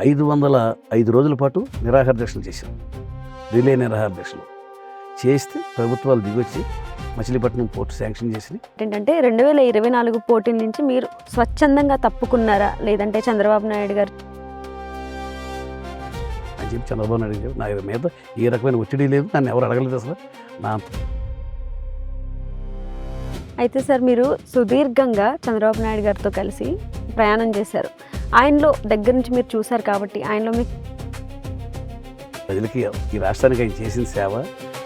505 రోజుల పాటు నిరాహార దీక్షలు చేశాం. రిలే నిరాహార దీక్షలు చేస్తే ప్రభుత్వాలు దిగొచ్చి మచిలీపట్నం పోర్టు శాంక్షన్ చేసి ఏంటంటే 2024 పోటీ నుంచి మీరు స్వచ్ఛందంగా తప్పుకున్నారా, లేదంటే చంద్రబాబు నాయుడు గారు అని చెప్పి చంద్రబాబు నాయుడు గారు నా మీద ఏ రకమైన ఒత్తిడి లేదు, నన్ను ఎవరు అడగలేదు అసలు. నా అయితే సార్ మీరు సుదీర్ఘంగా చంద్రబాబు నాయుడు గారితో కలిసి ప్రయాణం చేశారు. ఆయనలో దగ్గర నుంచి మీరు చూశారు కాబట్టి ఆయనలో మీకు ప్రజలకి ఈ రాష్ట్రానికి ఆయన చేసిన సేవ,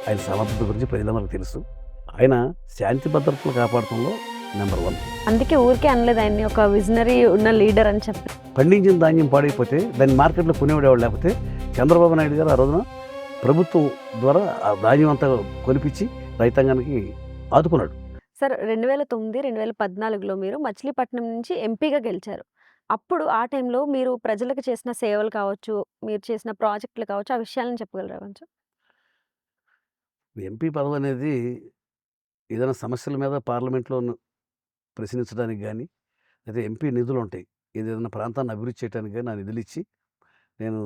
ఆయన సమర్థత గురించి ప్రజలందరికీ తెలుసు. ఆయన శాంతి భద్రతలు కాపాడటంలో నెంబర్ 1. అందుకే ఊరికే అనలేదు ఆయన్ని ఒక విజనరీ ఉన్న లీడర్ అని చెప్పి. పండించిన ధాన్యం పాడైపోతే దాన్ని మార్కెట్లో కొనేవాడేవాడు లేకపోతే చంద్రబాబు నాయుడు గారు ఆ రోజున ప్రభుత్వం ద్వారా ఆ ధాన్యం అంతా కొనిపించి రైతాంగానికి ఆదుకున్నాడు. సార్ 2009, 2014లో మీరు మచిలీపట్నం నుంచి ఎంపీగా గెలిచారు. అప్పుడు ఆ టైంలో మీరు ప్రజలకు చేసిన సేవలు కావచ్చు, మీరు చేసిన ప్రాజెక్టులు కావచ్చు, ఆ విషయాలను చెప్పగలరా కొంచెం? ఎంపీ పదవి అనేది ఏదైనా సమస్యల మీద పార్లమెంట్లో ప్రశ్నించడానికి కానీ, లేదా ఎంపీ నిధులు ఉంటాయి, ఏదైనా ప్రాంతాన్ని అభివృద్ధి చేయడానికి కానీ ఆ నిధులు ఇచ్చి నేను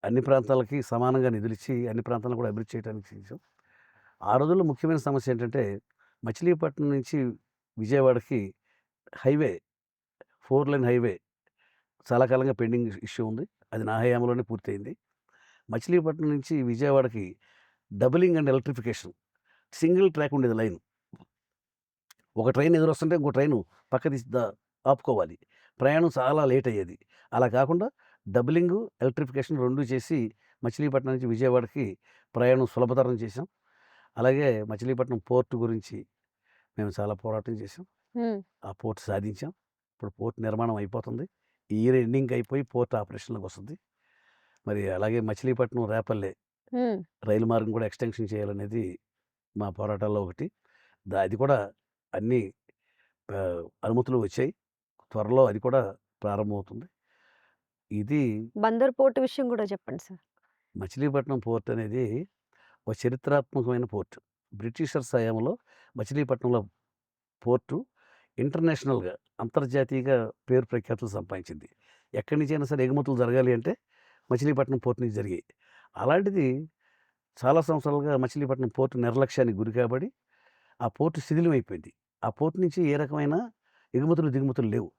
అన్ని ప్రాంతాలకి సమానంగా నిధులు ఇచ్చి అన్ని ప్రాంతాలను కూడా అభివృద్ధి చేయడానికి చేసాం. ఆ రోజుల్లో ముఖ్యమైన సమస్య ఏంటంటే మచిలీపట్నం నుంచి విజయవాడకి హైవే 4 లైన్ హైవే చాలా కాలంగా పెండింగ్ ఇష్యూ ఉంది. అది నా హయాంలోనే పూర్తయింది. మచిలీపట్నం నుంచి విజయవాడకి doubling and electrification, single track ఉండేది లైన్. ఒక ట్రైన్ ఎదురొస్తుంటే ఇంకో ట్రైను పక్క తీసి ఆపుకోవాలి. ప్రయాణం చాలా లేట్ అయ్యేది. అలా కాకుండా డబులింగ్, ఎలక్ట్రిఫికేషన్ 2 చేసి మచిలీపట్నం నుంచి విజయవాడకి ప్రయాణం సులభతరం చేసాం. అలాగే మచిలీపట్నం పోర్టు గురించి మేము చాలా పోరాటం చేసాం. ఆ పోర్టు సాధించాం. ఇప్పుడు పోర్టు నిర్మాణం అయిపోతుంది. ఈ ఇయర్ ఎండింగ్ అయిపోయి పోర్టు ఆపరేషన్లోకి వస్తుంది. మరి అలాగే మచిలీపట్నం రేపల్లె రైలు మార్గం కూడా ఎక్స్టెన్షన్ చేయాలనేది మా పోరాటాల్లో ఒకటి. అది కూడా అన్ని అనుమతులు వచ్చాయి. త్వరలో అది కూడా ప్రారంభమవుతుంది. ఇది బందర్ పోర్టు విషయం కూడా చెప్పండి సార్. మచిలీపట్నం పోర్ట్ అనేది ఒక చరిత్రాత్మకమైన పోర్టు. బ్రిటిషర్స్ హయాంలో మచిలీపట్నంలో పోర్టు ఇంటర్నేషనల్గా, అంతర్జాతీయంగా పేరు ప్రఖ్యాతులు సంపాదించింది. ఎక్కడి నుంచైనా సరే ఎగుమతులు జరగాలి అంటే మచిలీపట్నం పోర్టు నుంచి జరిగాయి. అలాంటిది చాలా సంవత్సరాలుగా మచిలీపట్నం పోర్టు నిర్లక్ష్యానికి గురి కాబడి ఆ పోర్టు శిథిలం అయిపోయింది. ఆ పోర్టు నుంచి ఏ రకమైన ఎగుమతులు దిగుమతులు లేవు.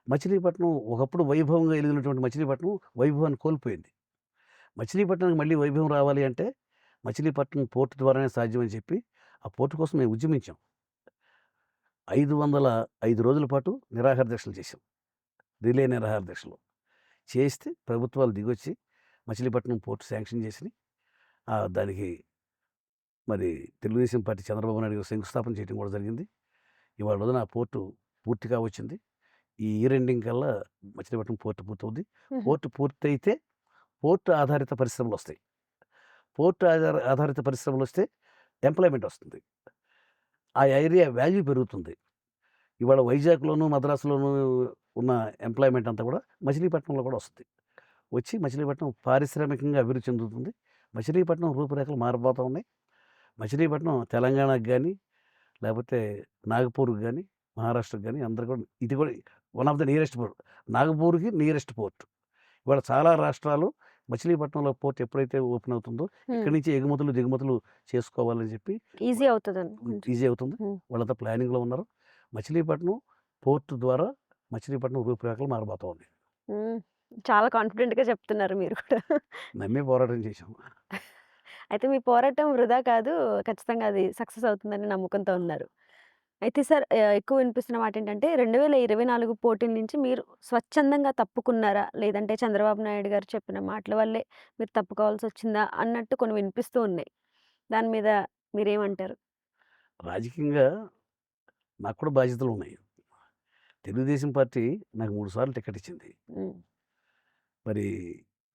మచిలీపట్నం ఒకప్పుడు వైభవంగా ఎదిగినటువంటి మచిలీపట్నం వైభవాన్ని కోల్పోయింది. మచిలీపట్నానికి మళ్ళీ వైభవం రావాలి అంటే మచిలీపట్నం పోర్టు ద్వారానే సాధ్యమని చెప్పి ఆ పోర్టు కోసం మేము ఉద్యమించాం. 505 రోజుల పాటు నిరాహార దీక్షలు చేశాం. రిలే నిరాహార దీక్షలు చేస్తే ప్రభుత్వాలు దిగొచ్చి మచిలీపట్నం పోర్టు శాంక్షన్ చేసి దానికి మరి తెలుగుదేశం పార్టీ చంద్రబాబు నాయుడు గారు శంకుస్థాపన చేయడం కూడా జరిగింది. ఇవాళ రోజున ఆ పోర్టు పూర్తిగా వచ్చింది. ఈ ఇయర్ ఎండింగ్ కల్లా మచిలీపట్నం పోర్టు పూర్తవుద్ది. పోర్టు పూర్తయితే పోర్టు ఆధారిత పరిశ్రమలు వస్తాయి. పోర్టు ఆధారిత పరిశ్రమలు వస్తే ఎంప్లాయ్మెంట్ వస్తుంది. ఆ ఏరియా వాల్యూ పెరుగుతుంది. ఇవాళ వైజాగ్లోను, మద్రాసులోను ఉన్న ఎంప్లాయ్మెంట్ అంతా కూడా మచిలీపట్నంలో కూడా వస్తుంది. వచ్చి మచిలీపట్నం పారిశ్రామికంగా అభివృద్ధి చెందుతుంది. మచిలీపట్నం రూపురేఖలు మారిపోతూ ఉన్నాయి. మచిలీపట్నం తెలంగాణకు కానీ, లేకపోతే నాగపూర్కి కానీ, మహారాష్ట్రకి కానీ అందరు కూడా ఇది కూడా one of the nearest port. నాగపూర్కి నియరెస్ట్ పోర్ట్. ఇవాళ చాలా రాష్ట్రాలు మచిలీపట్నంలో పోర్ట్ ఎప్పుడైతే ఓపెన్ అవుతుందో ఇక్కడి నుంచి ఎగుమతులు దిగుమతులు చేసుకోవాలని చెప్పి ఈజీ అవుతుంది. ఈజీ అవుతుంది. వాళ్ళంతా ప్లానింగ్లో ఉన్నారు. మచిలీపట్నం పోర్టు ద్వారా మచిలీపట్నం రూపురేఖలు మారబోతూ ఉన్నాయి. చాలా కాన్ఫిడెంట్గా చెప్తున్నారు మీరు కూడా. నమ్మి పోరాటం చేశాం. అయితే మీ పోరాటం వృధా కాదు, ఖచ్చితంగా అది సక్సెస్ అవుతుందని నమ్మకంతో ఉన్నారు. అయితే సార్ ఎక్కువ వినిపిస్తున్న మాట ఏంటంటే 2024 పోటీల నుంచి మీరు స్వచ్ఛందంగా తప్పుకున్నారా, లేదంటే చంద్రబాబు నాయుడు గారు చెప్పిన మాటల వల్లే మీరు తప్పుకోవాల్సి వచ్చిందా అన్నట్టు కొన్ని వినిపిస్తూ ఉన్నాయి. దాని మీద మీరేమంటారు? రాజకీయంగా నాకు కూడా బాధ్యతలు ఉన్నాయి. తెలుగుదేశం పార్టీ నాకు 3 సార్లు టికెట్ ఇచ్చింది. మరి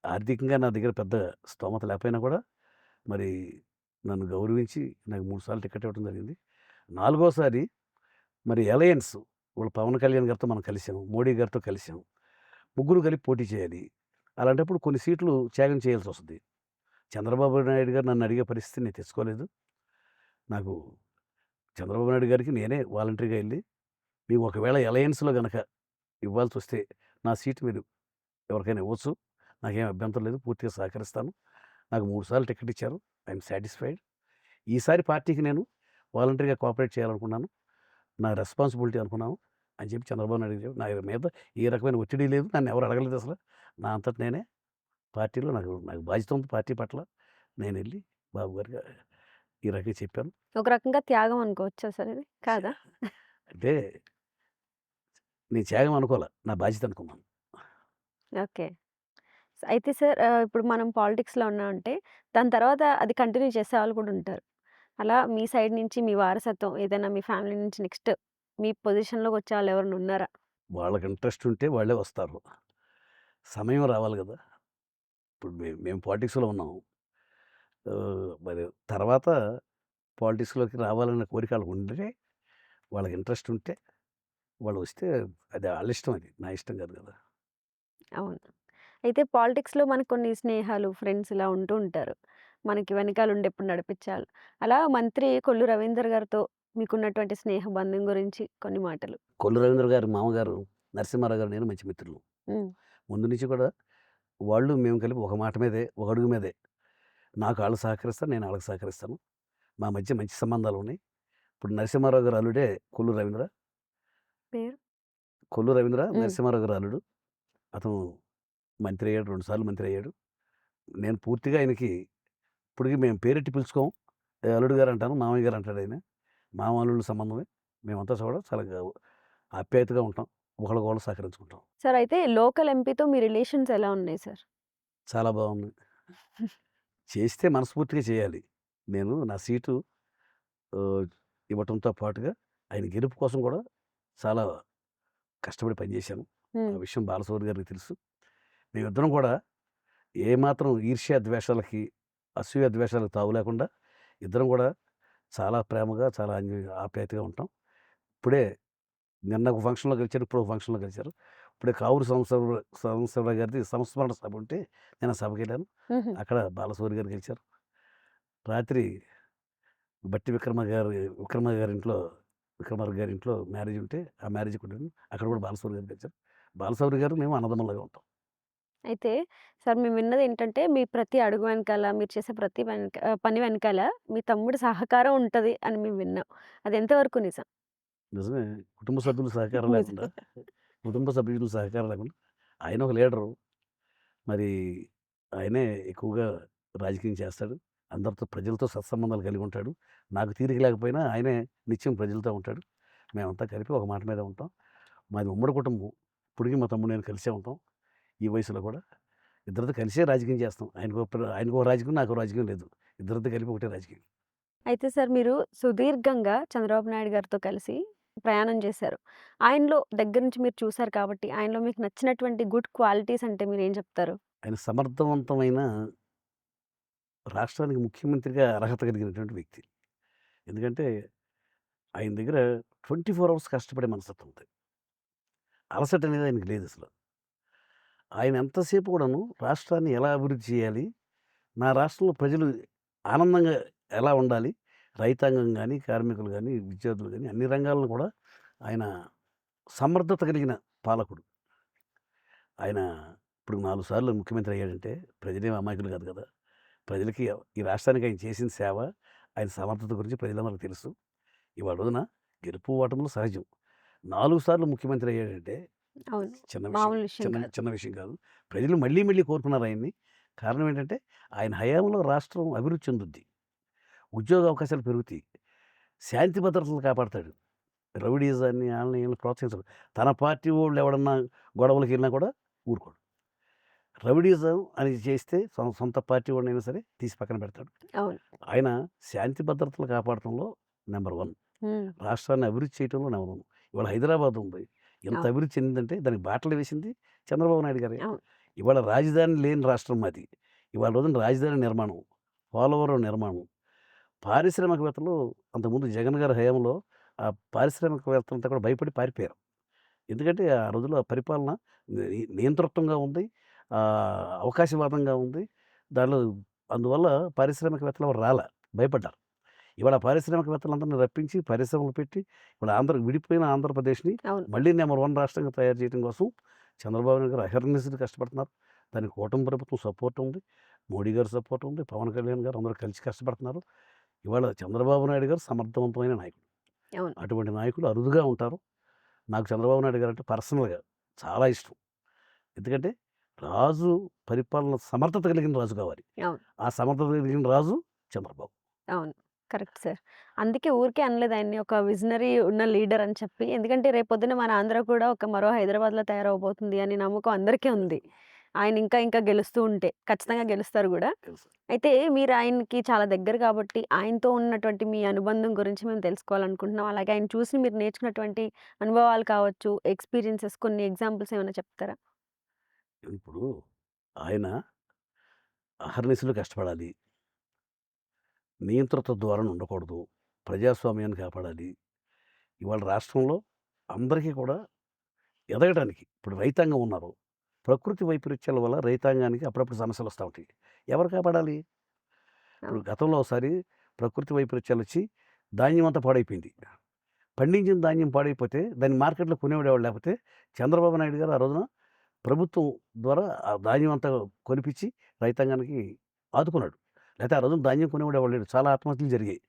ఆర్థికంగా నా దగ్గర పెద్ద స్తోమత లేకపోయినా కూడా మరి నన్ను గౌరవించి నాకు 3 సార్లు టికెట్ ఇవ్వడం జరిగింది. 4వసారి మరి అలయన్స్ వాళ్ళు పవన్ కళ్యాణ్ గారితో మనం కలిసాం, మోడీ గారితో కలిసాం. ముగ్గురు కలిపి పోటీ చేయాలి. అలాంటప్పుడు కొన్ని సీట్లు త్యాగం చేయాల్సి వస్తుంది. చంద్రబాబు నాయుడు గారు నన్ను అడిగే పరిస్థితి నేను తెచ్చుకోలేదు. నాకు చంద్రబాబు నాయుడు గారికి నేనే వాలంటరీగా వెళ్ళి, మీకు ఒకవేళ అలయన్స్లో కనుక ఇవ్వాల్సి వస్తే నా సీటు మీరు ఎవరికైనా ఇవ్వచ్చు. నాకేం అభ్యంతరం లేదు. పూర్తిగా సహకరిస్తాను. నాకు 3 సార్లు టికెట్ ఇచ్చారు. I'm satisfied. ఈసారి పార్టీకి నేను వాలంటరీగా కోఆపరేట్ చేయాలనుకున్నాను. నా రెస్పాన్సిబిలిటీ అనుకున్నాను అని చెప్పి చంద్రబాబు నాయుడు గారు నా మీద ఏ రకమైన ఒత్తిడి లేదు. నన్ను ఎవరు అడగలేదు అసలు. నా అంతట నేనే పార్టీలో నాకు నాకు బాధ్యత ఉంది పార్టీ పట్ల. నేనెళ్ళి బాబు గారికి ఈ రకంగా చెప్పాను. ఒక రకంగా త్యాగం అనుకోవచ్చా సార్ ఇది? కాదా? అంటే నేను త్యాగం అనుకోల. నా బాధ్యత అనుకున్నాను. ఓకే. అయితే సార్ ఇప్పుడు మనం పాలిటిక్స్‌లో ఉన్నామంటే దాని తర్వాత అది కంటిన్యూ చేసేవాళ్ళు కూడా ఉంటారు. అలా మీ సైడ్ నుంచి మీ వారసత్వం ఏదైనా మీ ఫ్యామిలీ నుంచి నెక్స్ట్ మీ పొజిషన్‌లోకి వచ్చేవాళ్ళు ఎవరైనా ఉన్నారా? వాళ్ళకి ఇంట్రెస్ట్ ఉంటే వాళ్ళే వస్తారు. సమయం రావాలి గదా! ఇప్పుడు మేము పాలిటిక్స్‌లో ఉన్నాం. మరి తర్వాత పాలిటిక్స్‌లోకి రావాలన్న కోరిక వాళ్ళకుంటే, వాళ్ళకి ఇంట్రెస్ట్ ఉంటే వాళ్ళు వస్తే అది ఆళ్ళ ఇష్టం అది. నా ఇష్టం కాదు కదా! అవును. అయితే పాలిటిక్స్‌లో మనకు కొన్ని స్నేహాలు, ఫ్రెండ్స్ ఇలా ఉంటూ ఉంటారు. మనకి వెనకాల ఎప్పుడు నడిపించాలి. అలా మంత్రి కొల్లు రవీందర్ గారితో మీకున్నటువంటి స్నేహ బంధం గురించి కొన్ని మాటలు. కొల్లు రవీంద్ర గారి మామగారు నరసింహారావు గారు, నేను మంచి మిత్రులు. హ్మ్. ముందు నుంచి కూడా వాళ్ళు మేము కలిపి ఒక మాట మీదే, ఒక అడుగు మీదే. నాకు ఆళ్ళు సహకరిస్తారు. నేను ఆళ్ళకి సహకరిస్తాను. మా మధ్య మంచి సంబంధాలున్నాయి. ఇప్పుడు నరసింహారావు గారి అల్లుడే కొల్లు రవీంద్ర. పేరు? కొల్లు రవీంద్ర హ్మ్. నరసింహారావు గారి అల్లుడు. అతను మంత్రి అయ్యాడు. 2 సార్లు మంత్రి అయ్యాడు. నేను పూర్తిగా ఆయనకి ఇప్పటికి మేము పేరెట్టి పిలుచుకోం. అల్లుడు గారు అంటాను. మామయ్య గారు అంటాడు ఆయన. మామ అల్లుళ్ళ సంబంధమే. మేమంతా కూడా చాలా ఆప్యాయతగా ఉంటాం. ఒకళ్ళకొకళ్ళు సహకరించుకుంటాం. సార్ అయితే లోకల్ ఎంపీతో మీ రిలేషన్స్ ఎలా ఉన్నాయి సార్? చాలా బాగుంది. చేస్తే మనస్ఫూర్తిగా చేయాలి. నేను నా సీటు ఆహ్, ఇవ్వటంతో పాటుగా ఆయన గెలుపు కోసం కూడా చాలా కష్టపడి పనిచేశాను. ఆ హ్మ్. విషయం బాలశౌరి గారికి తెలుసు. మేమిద్దరం కూడా ఏమాత్రం ఈర్ష్య ద్వేషాలకి, అసూయ ద్వేషాలకు తావు లేకుండా ఇద్దరం కూడా చాలా ప్రేమగా, చాలా ఆప్యాయతగా ఉంటాం. ఇప్పుడే నిన్న ఒక ఫంక్షన్‌లో కలిసారు. ఇప్పుడు ఒక ఫంక్షన్‌లో కలిసారు. ఇప్పుడే కావూరు సాంబశివరావు గారిది సంస్మరణ సభ ఉంటే నేను ఆ సభకెళ్ళాను. హుహు. అక్కడ బాలశౌరి గారు కలిసారు. రాత్రి బట్టి విక్రమ గారింట్లో విక్రమార్క గారింట్లో మ్యారేజ్ ఉంటే ఆ మ్యారేజ్‌కి వెళ్ళాను. అక్కడ కూడా బాలశౌరి గారు కలిసారు. బాలశౌరి గారు మేము అన్నదమ్ముల్లాగా ఉంటాం. అయితే సార్ మేము విన్నదేంటంటే మీ ప్రతి అడుగు వెనకాల, మీరు చేసే ప్రతి పని వెనకాల మీ తమ్ముడి సహకారం ఉంటది అని మేము విన్నాం. అది ఎంతవరకు నిజం? నిజమే. కుటుంబ సభ్యుల సహకారం లేకుండా, నిజం. కుటుంబ సభ్యుల సహకారం లేకుండా ఆయన ఒక లీడరు. మరి ఆయనే ఎక్కువగా రాజకీయం చేస్తాడు. అందరితో ప్రజలతో సత్సంబంధాలు కలిగి ఉంటాడు. నాకు తీరిక లేకపోయినా ఆయనే నిత్యం ప్రజలతో ఉంటాడు. మేమంతా కలిపి ఒక మాట మీద ఉంటాం. మాది ఉమ్మడి కుటుంబం. ఇప్పటికి మా తమ్ముడు నేను కలిసే ఉంటాం. ఈ వయసులో కూడా. ఇద్దరితో కలిసే రాజకీయం చేస్తాం. ఆయనకో రాజకీయం, నాకో రాజకీయం లేదు. ఇద్దరితో కలిపి ఒకటే రాజకీయం. అయితే సార్ మీరు సుదీర్ఘంగా చంద్రబాబు నాయుడు గారితో కలిసి ప్రయాణం చేశారు. ఆయనలో దగ్గర నుంచి మీరు చూసారు కాబట్టి, ఆయనలో మీకు నచ్చినటువంటి గుడ్ క్వాలిటీస్ అంటే మీరేం చెప్తారు? ఆయన సమర్థవంతమైన రాష్ట్రానికి ముఖ్యమంత్రిగా అర్హత కలిగినటువంటి వ్యక్తి. ఎందుకంటే ఆయన దగ్గర 24 అవర్స్ కష్టపడే మనస్తత్వం ఉంది. అలసట అనేది ఆయనకి లేదసలు. ఆయన ఎంతసేపు కూడాను రాష్ట్రాన్ని ఎలా అభివృద్ధి చేయాలి? నా రాష్ట్రంలో ప్రజలు ఆనందంగా ఎలా ఉండాలి? రైతాంగం గాని, కార్మికులు గాని, విద్యార్థులు గాని అన్ని రంగాలను కూడా ఆయన సమర్థత కలిగిన పాలకుడు. ఆయన ఇప్పుడు 4 సార్లు ముఖ్యమంత్రి అయ్యాడంటే ప్రజలేమి అమాయకులు కాదు కదా! ప్రజలకి ఈ రాష్ట్రానికి ఆయన చేసిన సేవ, ఆయన సమర్థత గురించి ప్రజలందరికీ తెలుసు. ఇవాళ రోజున గెలుపు, ఓటములు సహజం. 4 సార్లు ముఖ్యమంత్రి అయ్యాడంటే అవును. చిన్న విషయం మామూలు విషయం కాదు. చిన్న విషయం కాదు. ప్రజలు మళ్ళీ మళ్ళీ కోరుకున్నారు ఆయన్ని. కారణం ఏంటంటే ఆయన హయాంలో రాష్ట్రం అభివృద్ధి చెందుద్ది. ఉద్యోగ అవకాశాలు పెరుగుతాయి. శాంతి భద్రతలు కాపాడతాడు. రౌడీయిజాన్ని ఆళ్ళని ఈళ్ళని ప్రోత్సహించడు. తన పార్టీ వోళ్ళు ఎవడన్నా గొడవలకెళ్ళినా కూడా ఊరుకోడు. రౌడీయిజం అని చేస్తే సొంత పార్టీ వాడినైనా సరే తీసి పక్కన పెడతాడు. అవును. ఆయన శాంతి భద్రతలు కాపాడటంలో నంబర్ 1. హ్మ్. రాష్ట్రాన్ని అభివృద్ధి చేయటంలో నంబర్ 1. ఇవాళ హైదరాబాద్ ఉంది. ఎంత అవును. అభివృద్ధి చెందిందంటే దానికి బాటలు వేసింది చంద్రబాబు నాయుడు గారే. అవును. ఇవాళ రాజధాని లేని రాష్ట్రం మాది. ఇవాళ రోజున రాజధాని నిర్మాణం, పోలవరం నిర్మాణం, పారిశ్రామికవేత్తలు అంతకుముందు జగన్ గారి హయాంలో ఆ పారిశ్రామికవేత్తలంతా కూడా భయపడి పారిపోయారు. ఎందుకంటే ఆ రోజుల్లో ఆ పరిపాలన నియంతృత్వంగా ఉంది. అవకాశవాదంగా ఉంది. దానిలో అందువల్ల పారిశ్రామికవేత్తలు ఎవరు భయపడ్డారు. ఇవాళ పారిశ్రామికవేత్తలందరిని రప్పించి పరిశ్రమలు పెట్టి ఇవాళ విడిపోయిన ఆంధ్రప్రదేశ్‌ని అవును. మళ్ళీ నంబర్ 1 రాష్ట్రంగా తయారు చేయడం కోసం చంద్రబాబు నాయుడు గారు అహర్నిశలు కష్టపడుతున్నారు. దానికి కూటమి ప్రభుత్వం సపోర్ట్ ఉంది. మోడీ గారి సపోర్ట్ ఉంది. పవన్ కళ్యాణ్ గారు అందరూ కలిసి కష్టపడుతున్నారు. ఇవాళ చంద్రబాబు నాయుడు గారు సమర్థవంతమైన నాయకుడు. అవును. అటువంటి నాయకులు అరుదుగా ఉంటారు. నాకు చంద్రబాబు నాయుడు గారు అంటే పర్సనల్‌గా చాలా ఇష్టం. ఎందుకంటే రాజు పరిపాలన సమర్థత కలిగిన రాజు కావాలి. అవును. ఆ సమర్థత కలిగిన రాజు చంద్రబాబు. అవును. Correct sir. అందుకే ఊరికే అనలేదు ఆయన్ని ఒక విజనరీ ఉన్న లీడర్ అని చెప్పి. ఎందుకంటే రేపొద్దున మన ఆంధ్ర కూడా ఒక మరో హైదరాబాద్‌లా తయారవబోతుంది అని నమ్మకం అందరికీ ఉంది. ఆయన ఇంకా ఇంకా గెలుస్తూ ఉంటే. ఖచ్చితంగా గెలుస్తారు గూడా. తెలుసు. అయితే మీరు ఆయనకి చాలా దగ్గర కాబట్టి, ఆయనతో ఉన్నటువంటి మీ అనుబంధం గురించి మేము తెలుసుకోవాలనుకుంటున్నాం. అలాగే ఆయన చూసి మీరు నేర్చుకున్నటువంటి అనుభవాలు కావచ్చు, ఎక్స్‌పీరియన్సెస్ కొన్ని ఎగ్జాంపుల్స్ ఏమైనా చెప్తారా? ఇప్పుడు ఆయన అహర్నిశలు కష్టపడాలి. నియంత్రిత ధోరణి ఉండకూడదు. ప్రజాస్వామ్యాన్ని కాపాడాలి. ఇవాళ రాష్ట్రంలో అందరికీ కూడా ఎదగడానికి ఇప్పుడు రైతాంగం ఉన్నారు. ప్రకృతి వైపరీత్యాల వల్ల రైతాంగానికి అప్పుడప్పుడు సమస్యలు వస్తా ఉంటాయి. ఎవరు కాపాడాలి? ఇప్పుడు అవును. గతంలో ఒకసారి ప్రకృతి వైపరీత్యాలొచ్చి ధాన్యం అంతా పాడైపోయింది. పండించిన ధాన్యం పాడైపోతే దాన్ని మార్కెట్‌లో కొనేవాడెవడు లేకపోతే చంద్రబాబు నాయుడు గారు ఆ రోజున ప్రభుత్వం ద్వారా ఆ ధాన్యం అంతా కొనిపించి రైతాంగానికి ఆదుకున్నాడు. లేతే ఆ రోజున ధాన్యం కొనేవాడెవడు లేడు. చాలా ఆత్మహత్యలు జరిగాయి.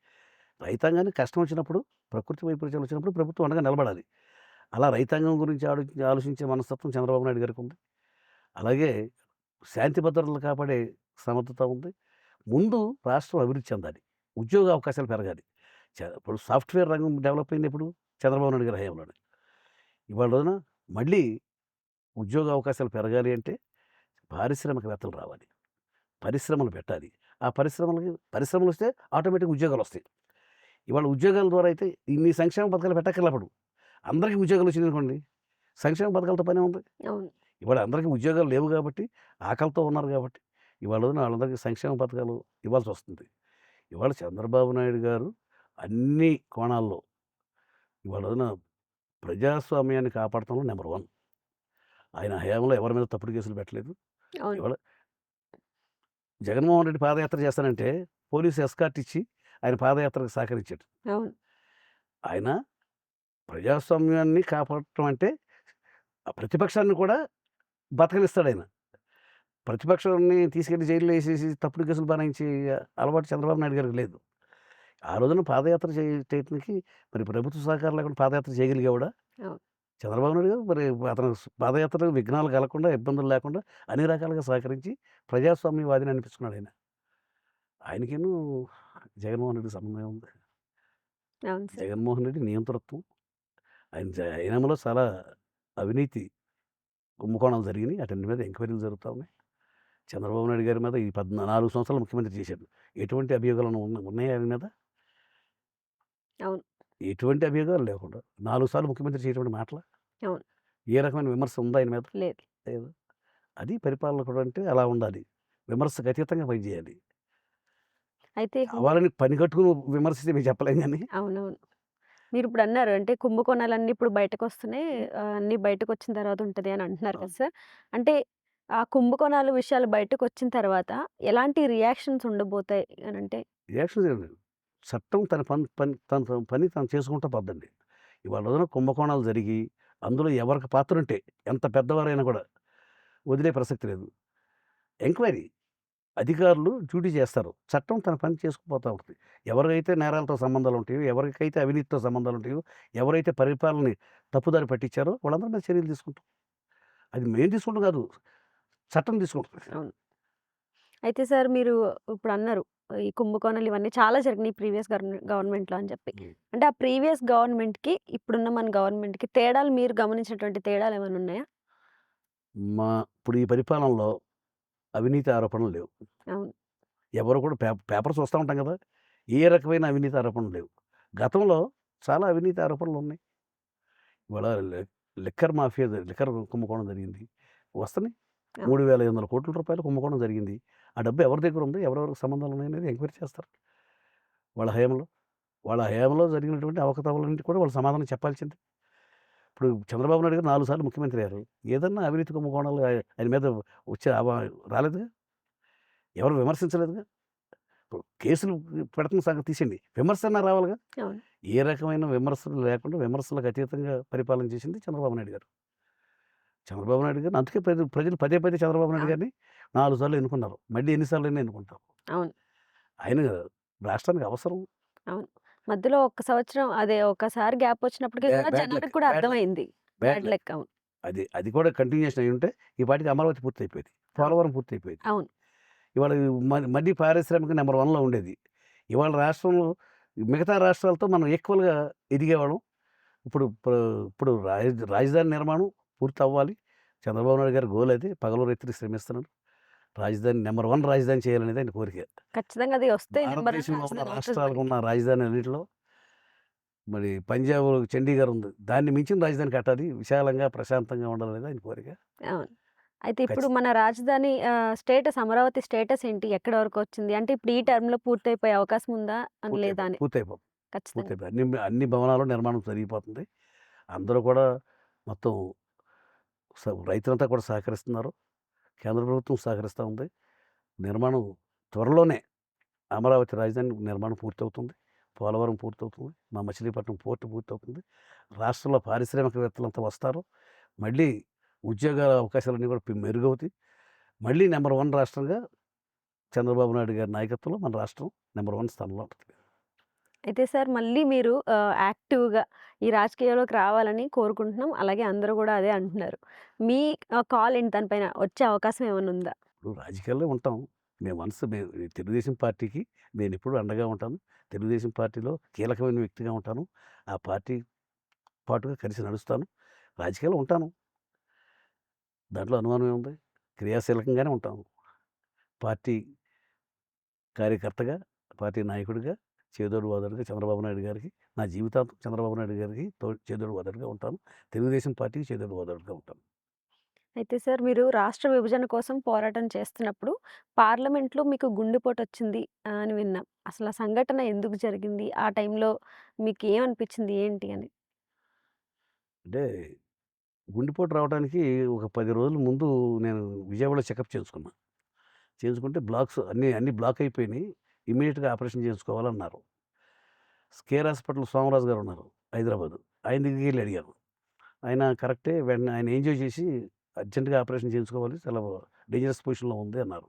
రైతాంగానికి కష్టం వచ్చినప్పుడు, ప్రకృతి వైపరీత్యాలు వచ్చినప్పుడు ప్రభుత్వం అండగా నిలబడాలి. అలా రైతాంగం గురించి ఆలోచించే మనస్తత్వం చంద్రబాబు నాయుడు గారికి ఉంది. అలాగే శాంతి భద్రతలు కాపాడే సమర్థత ఉంది. ముందు రాష్ట్రం అభివృద్ధి చెందాలి. ఉద్యోగ అవకాశాలు పెరగాలి. ఇప్పుడు సాఫ్ట్‌వేర్ రంగం డెవలప్ అయింది ఎప్పుడు? చంద్రబాబు నాయుడు గారి హయాంలోనే. ఇవాళ రోజున మళ్ళీ ఉద్యోగ అవకాశాలు పెరగాలి అంటే పారిశ్రామికవేత్తలు రావాలి. పరిశ్రమలు పెట్టాలి. ఆ పరిశ్రమలొస్తే ఆటోమేటిక్‌గా ఉద్యోగాలొస్తాయి. ఇవాళ ఉద్యోగాల ద్వారా అయితే ఇన్ని సంక్షేమ పథకాలు పెట్టక్కర్లప్పుడు. అందరికీ ఉద్యోగాలు వచ్చినాయనుకోండి. సంక్షేమ పథకాలతో పనేముంది? అవును. ఇవాళ అందరికీ ఉద్యోగాలు లేవు గాబట్టి, ఆకలితో ఉన్నారు గాబట్టి, ఇవాళ రోజున వాళ్ళందరికీ సంక్షేమ పథకాలు ఇవ్వాల్సొస్తుంది. ఇవాళ చంద్రబాబు నాయుడు గారు అన్ని కోణాల్లో ఇవాళ రోజున ప్రజాస్వామ్యాన్ని కాపాడటంలో నంబర్ 1. ఆయన హయాంలో ఎవరి మీద తప్పుడు కేసులు పెట్టలేదు. అవును. ఇవాళ జగన్మోహన్ రెడ్డి పాదయాత్ర చేస్తానంటే పోలీసు ఎస్కార్ట్ ఇచ్చి ఆయన పాదయాత్రకు సహకరించాడు. అవును. ఆయన ప్రజాస్వామ్యాన్ని కాపాడటం అంటే ఆ ప్రతిపక్షాన్ని కూడా బతకనిస్తాడాయన. ప్రతిపక్షాన్ని తీసుకెళ్ళి జైల్‌లో ఏసేసి తప్పుడు కేసులు బనాయించే అలవాటు చంద్రబాబు నాయుడు గారికి లేదు. ఆ రోజున పాదయాత్ర చేయటానికి మరి ప్రభుత్వ సహకారం లేకుండా పాదయాత్ర చేయగలిగేవాడా? అవును. చంద్రబాబు నాయుడు గారు మరి అతను పాదయాత్రకు విఘ్నాలు కలగకుండా, ఇబ్బందులు లేకుండా అన్ని రకాలుగా సహకరించి ప్రజాస్వామ్యవాదిని అనిపించుకున్నాడాయన. ఆయనకిను జగన్మోహన్ రెడ్డికి సంబంధం ఏముంది? అవును సార్. జగన్మోహన్ రెడ్డి నియంతృత్వం. ఆయన హయాంలో చాలా అవినీతి కుంభకోణాలు జరిగినాయి. ఆటిల మీద ఎంక్వైరీలు జరుగుతా ఉన్నాయి. చంద్రబాబు నాయుడు గారి మీద ఈ 4 సంవత్సరాలు ముఖ్యమంత్రి చేశాడు. ఎటువంటి అభియోగాలు ఉన్నాయా ఆయన మీద? అవును. ఎటువంటి అభియోగాలు లేకుండా 4 సార్లు ముఖ్యమంత్రి చేయటువంటి మాటలా? అవును. ఏ రకమైన విమర్శ ఉందా ఆయన మీద? లేదు. లేదు. అది పరిపాలకుడు అంటే అలా ఉండాలి. విమర్శకు అతీతంగా పనిచేయాలి. అయితే కావాలని పని కట్టుకొని విమర్శిస్తే మేము చెప్పలేం గానీ అవునవును. మీరిప్పుడన్నారు అంటే కుంభకోణాలన్నీ ఇప్పుడు బయటకొస్తున్నాయి. అన్నీ బయటకొచ్చిన తర్వాత ఉంటది అని అంటున్నారు కదా సార్. అంటే ఆ కుంభకోణాలు విషయాలు బయటకొచ్చిన తర్వాత ఎలాంటి రియాక్షన్స్ ఉండబోతాయి అనంటే? రియాక్షన్స్ ఏం లేదు. చట్టం తన పని తను చేసుకుంటా పోద్దండి. ఇవాళ రోజున కుంభకోణాలు జరిగి అందులో ఎవరికి పాత్రుంటే ఎంత పెద్దవారైనా కూడా వదిలే ప్రసక్తి లేదు. ఎంక్వైరీ అధికారులు డ్యూటీ చేస్తారు. చట్టం తన పని చేసుకుపోతా ఉంటది. ఎవరికైతే నేరాలతో సంబంధాలు ఉంటాయో, ఎవరికైతే అవినీతితో సంబంధాలు ఉంటాయో, ఎవరైతే పరిపాలనని తప్పుదారి పట్టించారో వాళ్ళందరి మీద చర్యలు తీసుకుంటాం. అది మేము తీసుకుంటాం కాదు. చట్టం తీసుకుంటది. అవును. అయితే సార్ మీరు ఇప్పుడన్నారు ఈ కుంభకోణాలు ఇవన్నీ చాలా జరిగినాయి ప్రీవియస్ గవర్నమెంట్‌లో అని చెప్పి. హ్మ్. అంటే ఆ ప్రీవియస్ గవర్నమెంట్‌కి, ఇప్పుడున్న మన గవర్నమెంట్‌కి తేడాలు మీరు గమనించినటువంటి తేడాలేమన్నా ఉన్నాయా? ఇప్పుడు ఈ పరిపాలనలో అవినీతి ఆరోపణలు లేవు. అవును. ఎవరు కూడా పేపర్ చూస్తా ఉంటాం కదా! ఏ రకమైన అవినీతి ఆరోపణలు లేవు. గతంలో చాలా అవినీతి ఆరోపణలున్నాయి. ఇవాళ లిక్కర్ మాఫియా లిక్కర్ కుంభకోణం జరిగింది. వస్తున్నాయి. అవును. 3,500 కోట్ల రూపాయల కుంభకోణం జరిగింది. ఆ డబ్బు ఎవరి దగ్గర ఉంది? ఎవరెవరికి సంబంధాలు ఉన్నాయనేది ఎంక్వైరీ చేస్తారు. వాళ్ళ హయాంలో. వాళ్ళ హయాంలో జరిగినటువంటి అవకతవకలన్నిటికి కూడా వాళ్ళు సమాధానం చెప్పాల్సిందే. ఇప్పుడు చంద్రబాబు నాయుడు గారు 4 సార్లు ముఖ్యమంత్రి అయ్యారు. ఏదన్నా అవినీతి కుంభకోణాలు ఆయన మీద వచ్చే రాలేదుగా? ఎవరు విమర్శించలేదుగా? ఇప్పుడు కేసులు పెడుతున్న సంగతి తీసేయండి. విమర్శన్నా రావాలిగా? అవును. ఏ రకమైన విమర్శలు లేకుండా విమర్శలకు అతీతంగా పరిపాలన చేసింది చంద్రబాబు నాయుడు గారు. చంద్రబాబు నాయుడు గారిని అందుకే ప్రజలు పదే పదే చంద్రబాబు నాయుడు అవును. గారిని 4 సార్లు ఎన్నుకున్నారు. మళ్ళీ ఎన్ని సార్లైనా ఎన్నుకుంటారు. అవును. ఆయన రాష్ట్రానికి అవసరం. అవును. మధ్యలో ఒక్క సంవత్సరం అదే ఒక్కసారి గ్యాప్ వచ్చినప్పటికి కూడా బ్యాడ్ లక్. జనానికి కూడా బ్యాడ్ లక్. అర్థమైంది. Bad bad luck. లక్. అవును. అది కూడా కంటిన్యూయేషన్ అయ్యుంటే ఈ పాటికి అమరావతి పూర్తయిపోయేది. అవును. పోలవరం పూర్తయిపోయేది. అవును. ఇవాళ మళ్ళీ పారిశ్రామిక నంబర్ 1లో ఉండేది. ఇవాళ రాష్ట్రంలో మిగతా రాష్ట్రాలతో మనం ఈక్వల్‌గా ఎదిగేవాళ్ళం. ఇప్పుడు ఇప్పుడు రాజధాని నిర్మాణం పూర్తవ్వాలి. చంద్రబాబు నాయుడు గారి గోల్ అది. పగలు రాత్రి శ్రమిస్తున్నారు. రాజధాని నంబర్ 1 రాజధాని చేయాలనేది ఆయన కోరిక. ఖచ్చితంగా అది వస్తే నంబర్ 1 భారతదేశంలో ఉన్న రాజధాని అవుతది రాష్ట్రాలకు మనకి. ఉన్న రాజధానులన్నిటిలో మరి పంజాబ్ చండీగఢ్ ఉంది. దాన్ని మించిన రాజధాని కట్టాలి. విశాలంగా, ప్రశాంతంగా ఉండాలనేది ఆయన కోరిక. అవును. అయితే ఇప్పుడు ఖచ్చితంగా మన రాజధాని స్టేటస్ అమరావతి స్టేటస్ ఏంటి? ఎక్కడి వరకు వచ్చింది? అంటే ఇప్పుడు ఈ టర్మ్‌లో పూర్తయిపోయే అవకాశం ఉందా? అని లేదా అని? పూర్తయిపోతుంది. ఖచ్చితంగా. పూర్తయిపోయి అన్ని భవనాలు నిర్మాణం జరిగిపోతుంది. అందరూ కూడా మొత్తం రైతులంతా కూడా సహకరిస్తున్నారు. కేంద్ర ప్రభుత్వం సహకరిస్తా ఉంది. నిర్మాణం త్వరలోనే అమరావతి రాజధాని నిర్మాణం పూర్తవుతుంది. పోలవరం పూర్తవుతుంది. మా మచిలీపట్నం పోర్ట్ పూర్తవుతుంది. రాష్ట్రంలో పారిశ్రామికవేత్తలంతా వస్తారు. మళ్ళీ ఉద్యోగాల అవకాశాలన్నీ కూడా మెరుగవుతాయి. మళ్ళీ నంబర్ 1 రాష్ట్రంగా చంద్రబాబు నాయుడు గారి నాయకత్వంలో మన రాష్ట్రం నంబర్ 1 స్థానంలో ఉంటుంది. అయితే సార్ మళ్ళీ మీరు యాక్టివ్‌గా ఈ రాజకీయాల్లోకి రావాలని కోరుకుంటున్నాం. అలాగే అందరూ గూడా అదే అంటున్నారు. మీ కాల్ ఏంటి దానిపైన? వచ్చే అవకాశం ఏమన్నా ఉందా? ఇప్పుడు రాజకీయాల్లో ఉంటాం. మేము తెలుగుదేశం పార్టీకి నేనెప్పుడూ అండగా ఉంటాను. తెలుగుదేశం పార్టీలో కీలకమైన వ్యక్తిగా ఉంటాను. ఆ పార్టీ పాటుగా కలిసి నడుస్తాను. రాజకీయాల్లో ఉంటాను. దాంట్లో అనుమానం ఏముంది? క్రియాశీలకంగానే ఉంటాను. పార్టీ కార్యకర్తగా, పార్టీ నాయకుడిగా, చేదోడు వాదోడుగా చంద్రబాబు నాయుడు గారికి నా జీవితాంతం చంద్రబాబు నాయుడు గారికి చేదోడు వాదోడుగా ఉంటాను. తెలుగుదేశం పార్టీకి చేదోడు వాదోడుగా ఉంటాను. అయితే సార్ మీరు రాష్ట్ర విభజన కోసం పోరాటం చేస్తున్నప్పుడు పార్లమెంట్‌లో మీకు గుండెపోటొచ్చింది అని విన్నాం. అసలు ఆ సంఘటన ఎందుకు జరిగింది? ఆ టైంలో మీకేమనిపించింది? ఏంటి అని? అంటే గుండెపోటు రావడానికి ఒక 10 రోజుల ముందు నేను విజయవాడలో చెకప్ చేసుకున్నా. చేసుకుంటే అన్నీ బ్లాక్ అయిపోయినాయి. ఇమ్మీడియేట్‌గా ఆపరేషన్ చేయించుకోవాలన్నారు. కేర్ హాస్పిటల్ సోమరాజు గారు ఉన్నారు హైదరాబాదు. ఆయన దగ్గరికెళ్ళి అడిగాను. ఆయన కరెక్టే వెంటనే ఆయన ఎంజాయ్ చేసి అర్జెంట్‌గా ఆపరేషన్ చేయించుకోవాలి. చాలా డేంజరస్ పొజిషన్‌లో ఉంది అన్నారు.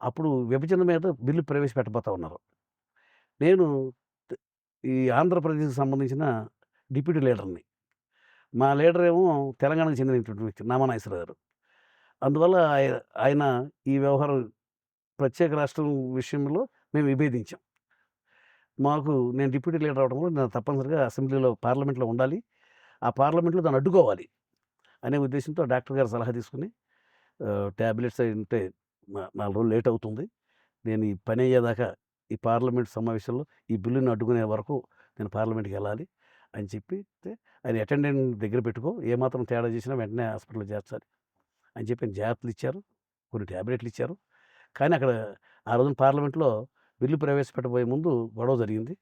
అప్పుడు విభజన మీద బిల్లు ప్రవేశపెట్టబోతా ఉన్నారు. నేను త ఈ ఆంధ్రప్రదేశ్‌కి సంబంధించిన డిప్యూటీ లీడర్‌ని. మా లీడర్ ఏమో తెలంగాణకు చెందినటువంటి వ్యక్తి నామా నాగేశ్వరరావు గారు. అందువల్ల ఆయన ఈ వ్యవహారం ప్రత్యేక రాష్ట్రం విషయంలో మేము విభేదించాం. నేను డిప్యూటీ లీడర్ అవ్వడం వల్ల నేను తప్పనిసరిగా పార్లమెంట్‌లో ఉండాలి. ఆ పార్లమెంట్‌లో దాన్ని అడ్డుకోవాలి అనే ఉద్దేశ్యంతో డాక్టర్ గారి సలహా తీసుకొని టాబ్లెట్స్ అయి ఉంటే 4 రోజులు లేట్ అవుతుంది. నేను ఈ పని అయ్యేదాకా ఈ పార్లమెంట్ సమావేశంలో ఈ బిల్లుని అడ్డుకునే వరకు నేను పార్లమెంట్‌కెళ్ళాలి అని చెప్తే ఆయన అటెండెంట్ దగ్గర పెట్టుకో ఏమాత్రం తేడా చేసినా వెంటనే హాస్పిటల్‌లో చేర్చాలి అని చెప్పి జాగ్రత్తలు ఇచ్చారు. కొన్ని టాబ్లెట్లు ఇచ్చారు. కానీ అక్కడ ఆ రోజున పార్లమెంట్‌లో బిల్లు ప్రవేశపెట్టబోయే ముందు గొడవ జరిగింది.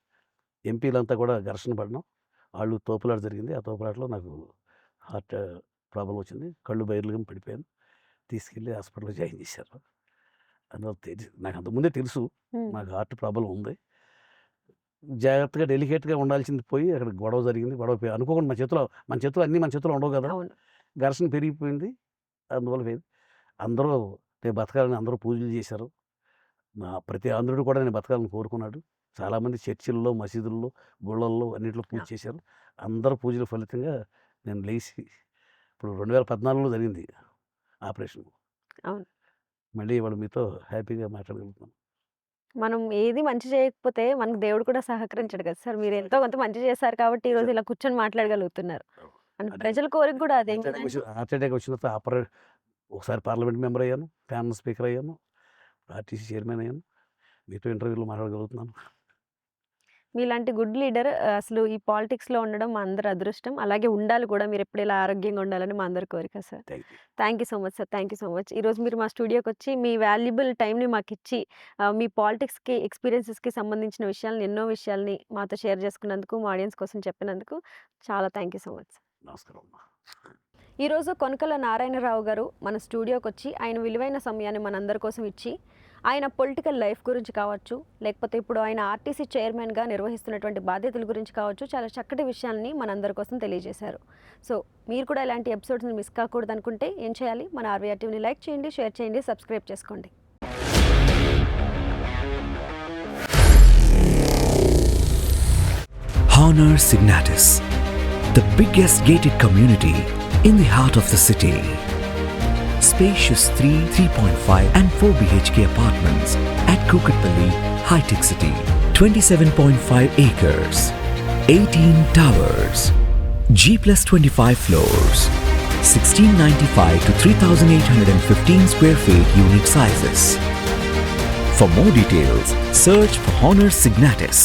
ఎంపీలంతా కూడా ఘర్షణ పడినాం. ఆళ్ళు తోపులాట జరిగింది. ఆ తోపులాటలో నాకు హార్ట్ ప్రాబ్లమ్ వచ్చింది. కళ్ళు బైర్లుగమ్మి పడిపోయాను. తీసుకెళ్ళి హాస్పిటల్‌లో జాయిన్ చేశారు. అందువల్ల నాకు అంతకుముందే తెలుసు. హ్మ్. నాకు హార్ట్ ప్రాబ్లమ్ ఉంది. జాగ్రత్తగా డెలికేట్‌గా ఉండాల్సింది పోయి అక్కడ గొడవ జరిగింది. అనుకోకుండా మన చేతిలో ఉండవు గదా! అవును. ఘర్షణ పెరిగిపోయింది. అందువల్ల పోయింది. అందరూ నేను బతకాలని అందరూ పూజలు చేశారు. ప్రతి ఆంధ్రుడు కూడా నేను బతకాలని కోరుకున్నాడు. చాలామంది చర్చిల్లో, మసీదుల్లో, గుళ్ళల్లో అన్నిట్లో పూజ ఆ! చేశారు. అందరి పూజల ఫలితంగా నేను లేసి ఇప్పుడు 2014లో జరిగింది ఆపరేషన్. అవును. మళ్ళీ ఇవాళ మీతో హ్యాపీగా మాట్లాడగలుగుతున్నాను. మనం ఏది మంచి చేయకపోతే మనకు దేవుడు కూడా సహకరించడు కదా సార్. మీరు ఎంతో కొంత మంచి చేశారు కాబట్టి ఈరోజు నిజం. ఇలా కూర్చొని మాట్లాడగలుగుతున్నారు. అండ్ అదే ప్రజల కోరిక కూడా అదే. హార్ట్ అటాక్ వచ్చిన తర్వాత ఒకసారి పార్లమెంట్ మెంబర్ అయ్యాను. ప్యానెల్ స్పీకర్ అయ్యాను. ఆర్టీసీ చైర్మన్ అయ్యాను. మీతో ఇంటర్వ్యూలో మాట్లాడగలుగుతున్నాను. మీలాంటి గుడ్ లీడర్ అసలు ఈ పాలిటిక్స్‌లో ఉండడం మా అందరి అదృష్టం. అలాగే ఉండాలి కూడా. మీరెప్పుడు ఇలా ఆరోగ్యంగా ఉండాలని మా అందరి కోరిక sir. Thank you. Thank you so much sir. Thank you so much. ఈరోజు మీరు మా స్టూడియోకొచ్చి మీ వాల్యుబుల్ టైమ్‌ని మాకిచ్చి మీ పాలిటిక్స్‌కి, ఎక్స్‌పీరియన్సెస్‌కి సంబంధించిన విషయాలను ఎన్నో విషయాల్ని మాతో షేర్ చేసుకున్నందుకు, మా ఆడియన్స్ కోసం చెప్పినందుకు చాలా థాంక్ యూ సో మచ్. నమస్కారం అమ్మా. ఈరోజు కొనకల నారాయణరావు గారు మన స్టూడియోకి వచ్చి ఆయన విలువైన సమయాన్ని మనందరి కోసం ఇచ్చి ఆయన పొలిటికల్ లైఫ్ గురించి కావచ్చు, లేకపోతే ఇప్పుడు ఆయన ఆర్టీసీ చైర్మన్గా నిర్వహిస్తున్నటువంటి బాధ్యతల గురించి కావచ్చు, చాలా చక్కటి విషయాల్ని మనందరి కోసం తెలియజేశారు. సో మీరు కూడా ఇలాంటి ఎపిసోడ్స్ని మిస్ కాకూడదు అనుకుంటే ఏం చేయాలి? మన ఆర్వీఆర్ టీవీని లైక్ చేయండి, షేర్ చేయండి, సబ్స్క్రైబ్ చేసుకోండి. Honor Signatus, the biggest gated community in the heart of the city. Spacious 3, 3.5 and 4 BHK apartments at Kukatpalli, High-Tech City. 27.5 acres, 18 towers, G+25 floors, 1695 to 3815 square feet unit sizes. For more details, search for Honor Signatus.